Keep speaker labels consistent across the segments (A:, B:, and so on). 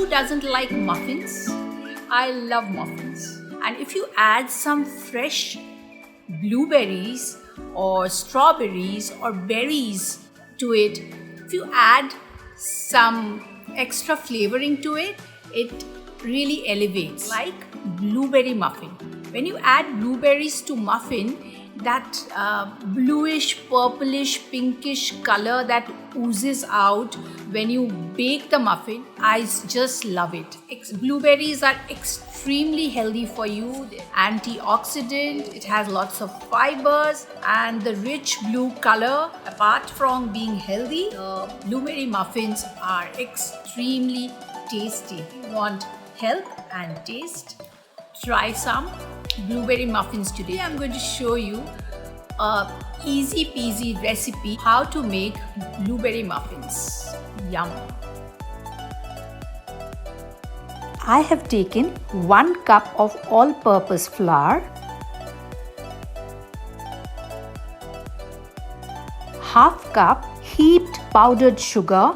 A: who doesn't like muffins? I love muffins. And if you add some fresh blueberries or strawberries or berries to it, if you add some extra flavoring to it, it really elevates, like blueberry muffin. When you add blueberries to muffin, that bluish, purplish, pinkish color that oozes out when you bake the muffin, I just love it. Blueberries are extremely healthy for you. Antioxidant, it has lots of fibers, and the rich blue color, apart from being healthy, blueberry muffins are extremely tasty. If you want health and taste, try some blueberry muffins today. I'm going to show you a easy peasy recipe how to make blueberry muffins. Yum!
B: I have taken 1 cup of all-purpose flour, half cup heaped powdered sugar,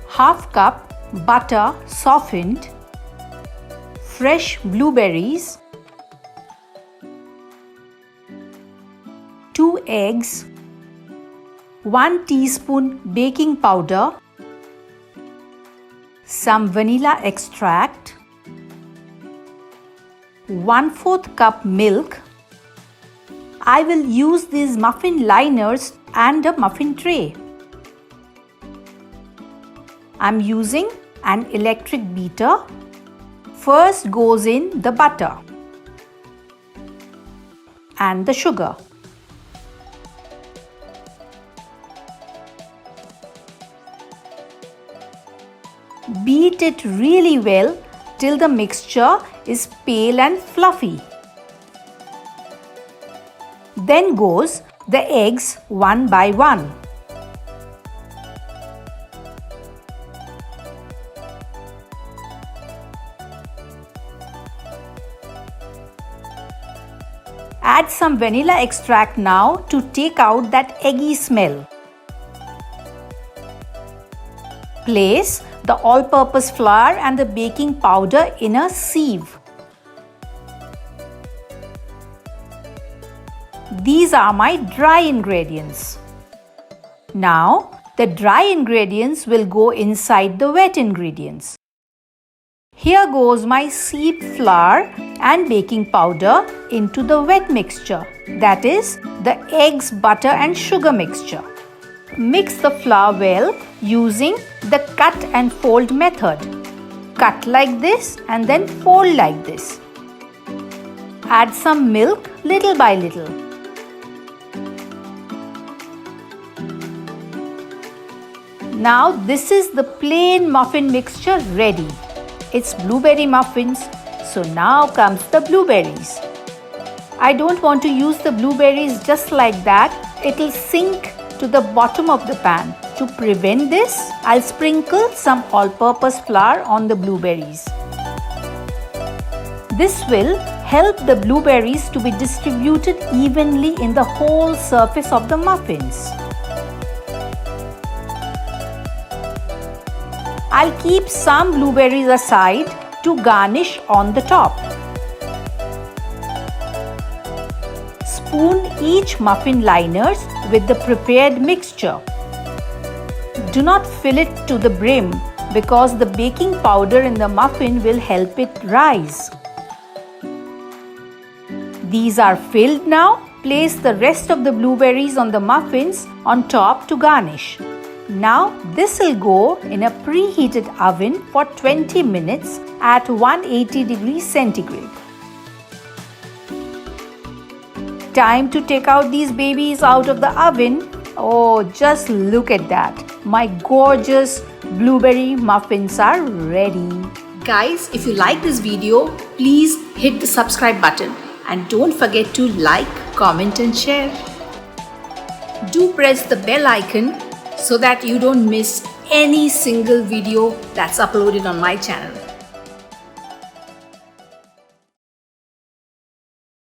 B: half cup butter softened, fresh blueberries, 2 eggs, 1 teaspoon baking powder, some vanilla extract, 1/4 cup milk. I will use these muffin liners and a muffin tray. I'm using an electric beater. First goes in the butter and the sugar. Beat it really well till the mixture is pale and fluffy. Then goes the eggs one by one. Add some vanilla extract now to take out that eggy smell. Place the all-purpose flour and the baking powder in a sieve. These are my dry ingredients. Now, the dry ingredients will go inside the wet ingredients. Here goes my sieved flour and baking powder into the wet mixture, that is, the eggs, butter and sugar mixture. Mix the flour well using the cut and fold method. Cut like this and then fold like this. Add some milk little by little. Now this is the plain muffin mixture ready. It's blueberry muffins, so now comes the blueberries. I don't want to use the blueberries just like that. It'll sink to the bottom of the pan. To prevent this, I'll sprinkle some all-purpose flour on the blueberries. This will help the blueberries to be distributed evenly in the whole surface of the muffins. I'll keep some blueberries aside to garnish on the top. Spoon each muffin liners with the prepared mixture. Do not fill it to the brim because the baking powder in the muffin will help it rise. These are filled now. Place the rest of the blueberries on the muffins on top to garnish. Now this will go in a preheated oven for 20 minutes at 180 degrees centigrade. Time to take out these babies out of the oven. Oh, just look at that. My gorgeous blueberry muffins are ready.
A: Guys, if you like this video, please hit the subscribe button and don't forget to like, comment and share. Do press the bell icon so that you don't miss any single video that's uploaded on my channel.